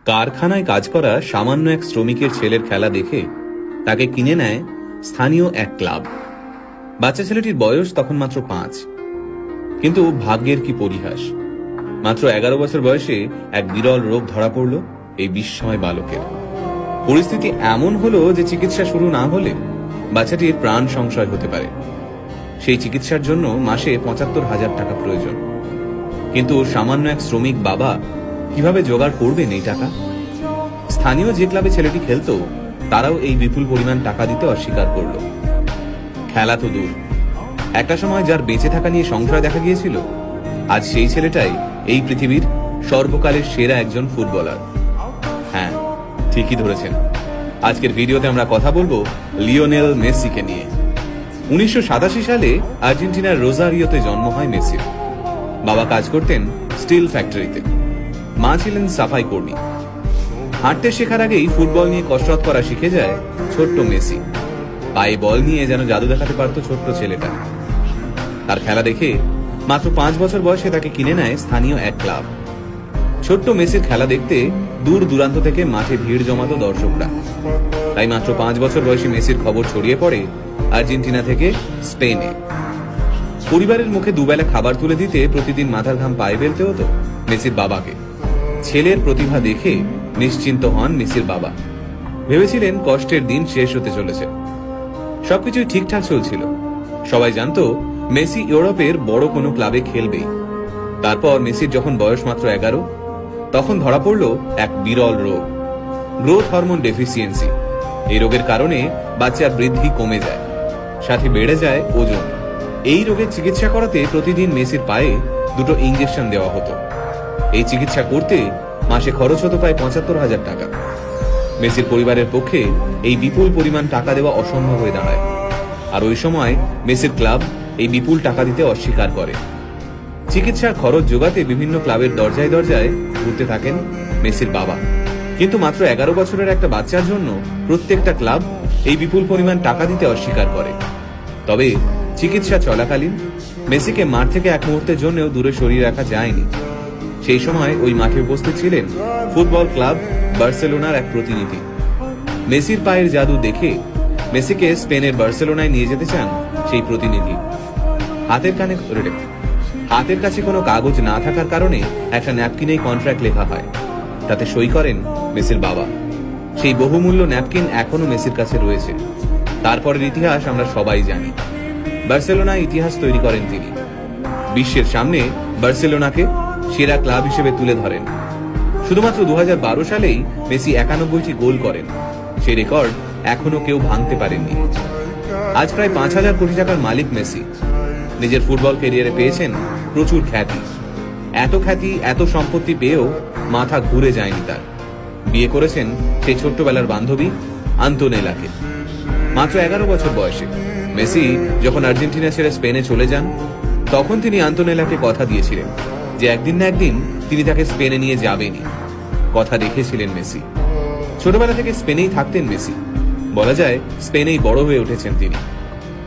কারখানায় কাজ করা সামান্য এক শ্রমিকের ছেলের খেলা দেখে তাকে কিনে নেয় স্থানীয় এক ক্লাব। বাচ্চা ছেলেটির বয়স তখন মাত্র 5। কিন্তু ভাগ্যের কি পরিহাস, মাত্র 11 বছর বয়সে এক বিরল রোগ ধরা পড়ল এই বিস্ময় বালকের। পরিস্থিতি এমন হলো যে চিকিৎসা শুরু না হলে বাচ্চাটির প্রাণ সংশয় হতে পারে। সেই চিকিৎসার জন্য মাসে 75,000 টাকা প্রয়োজন। কিন্তু সামান্য এক শ্রমিক বাবা কিভাবে জোগাড় করবেন এই টাকা? স্থানীয় যে ক্লাবে ছেলেটি খেলতো তারাও এই বিপুল পরিমাণ টাকা দিতে অস্বীকার করল। খেলা তো দূর, একটা সময় যার বেঁচে থাকা নিয়ে সংশয় দেখা গিয়েছিল, আজ সেই ছেলেটাই এই পৃথিবীর সর্বকালের সেরা একজন ফুটবলার। হ্যাঁ, ঠিকই ধরেছেন। আজকের ভিডিওতে আমরা কথা বলবো লিওনেল মেসিকে নিয়ে। 1987 সালে আর্জেন্টিনার রোজারিওতে জন্ম হয় মেসির। বাবা কাজ করতেন স্টিল ফ্যাক্টরিতে, মা ছিলেন সাফাই কর্মী। হাঁটতে শেখার আগেই ফুটবল নিয়ে কসরত করা শিখে যায় ছোট্ট মেসি। পায়ে বল নিয়ে যেন জাদু দেখাতে পারত ছোট্ট ছেলেটা। তার খেলা দেখে মাত্র 5 বছর বয়সে তাকে কিনে নেয় স্থানীয় এক ক্লাব। ছোট্ট মেসির খেলা দেখতে দূর দূরান্ত থেকে মাঠে ভিড় জমাতো দর্শকরা। তাই মাত্র 5 বছর বয়সী মেসির খবর ছড়িয়ে পড়ে আর্জেন্টিনা থেকে স্পেনে। পরিবারের মুখে দুবেলা খাবার তুলে দিতে প্রতিদিন মাথার ঘাম পায়ে ফেলতে হতো মেসির বাবাকে। ছেলের প্রতিভা দেখে নিশ্চিন্ত হন মেসির বাবা। ভেবেছিলেন কষ্টের দিন শেষ হতে চলেছে। সবকিছুই ঠিকঠাক চলছিল। সবাই জানতো মেসি ইউরোপের বড় কোনো ক্লাবে খেলবেই। তারপর মেসির যখন বয়স মাত্র 11, তখন ধরা পড়ল এক বিরল রোগ, গ্রোথ হরমোন ডেফিসিয়েন্সি। এই রোগের কারণে বাচ্চার বৃদ্ধি কমে যায়, সাথে বেড়ে যায় ওজন। এই রোগের চিকিৎসা করাতে প্রতিদিন মেসির পায়ে 2টো ইঞ্জেকশন দেওয়া হতো। এই চিকিৎসা করতে মাসে খরচ হতো প্রায় 75,000 টাকা। মেসির পরিবারের পক্ষে এই বিপুল পরিমাণ টাকা দেওয়া অসম্ভব হয়ে দাঁড়ায়। আর ওই সময় মেসির ক্লাব এই বিপুল টাকা দিতে অস্বীকার করে। চিকিৎসার খরচ জোগাতে বিভিন্ন ক্লাবের দরজায় দরজায় ঘুরতে থাকেন মেসির বাবা। কিন্তু মাত্র 11 বছরের একটা বাচ্চার জন্য প্রত্যেকটা ক্লাব এই বিপুল পরিমাণ টাকা দিতে অস্বীকার করে। তবে চিকিৎসা চলাকালীন মেসিকে মাঠ থেকে এক মুহূর্তের জন্যও দূরে সরিয়ে রাখা যায়নি। সেই সময় ওই মাঠে উপস্থিত ছিলেন ফুটবল ক্লাব বার্সেলোনার এক প্রতিনিধি। মেসির পায়ের জাদু দেখে মেসিকে স্পেনের বার্সেলোনায় নিয়ে যেতে চান সেই প্রতিনিধি। হাতের কাছে কোনো কাগজ না থাকার কারণে একটা ন্যাপকিনেই কন্ট্রাক্ট লেখা হয়। তাতে সই করেন মেসির বাবা। সেই বহুমূল্য ন্যাপকিন এখনো মেসির কাছে রয়েছে। তারপরের ইতিহাস আমরা সবাই জানি। বার্সেলোনায় ইতিহাস তৈরি করেন তিনি। বিশ্বের সামনে বার্সেলোনাকে সেরা ক্লাব হিসেবে তুলে ধরেন। শুধুমাত্র 2012 সালেই মেসি 91টি গোল করেন। সেই রেকর্ড এখনো কেউ ভাঙতে পারেননি। আজ প্রায় 5,000 কোটি টাকার মালিক মেসি। নিজের ফুটবল ক্যারিয়ারে পেয়েছেন প্রচুর খ্যাতি। এত খ্যাতি, এত সম্পত্তি পেয়েও মাথা ঘুরে যায়নি তার। বিয়ে করেছেন সেই ছোট্টবেলার বান্ধবী আন্তোনেলাকে। মাত্র 11 বছর বয়সে মেসি যখন আর্জেন্টিনা ছেড়ে স্পেনে চলে যান, তখন তিনি আন্তোনেলাকে কথা দিয়েছিলেন যে একদিন না একদিন তিনি তাকে স্পেনে নিয়ে যাবেনই। কথা রেখেছিলেন মেসি। ছোটবেলা থেকে স্পেনেই থাকতেন মেসি। বলা যায় স্পেনেই বড় হয়ে উঠেছেন তিনি।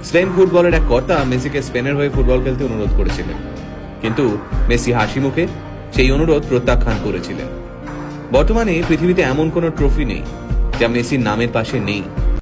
স্পেন ফুটবলের এক কর্তা মেসিকে স্পেনের হয়ে ফুটবল খেলতে অনুরোধ করেছিলেন, কিন্তু মেসি হাসি মুখে সেই অনুরোধ প্রত্যাখ্যান করেছিলেন। বর্তমানে পৃথিবীতে এমন কোনো ট্রফি নেই যা মেসির নামের পাশে নেই।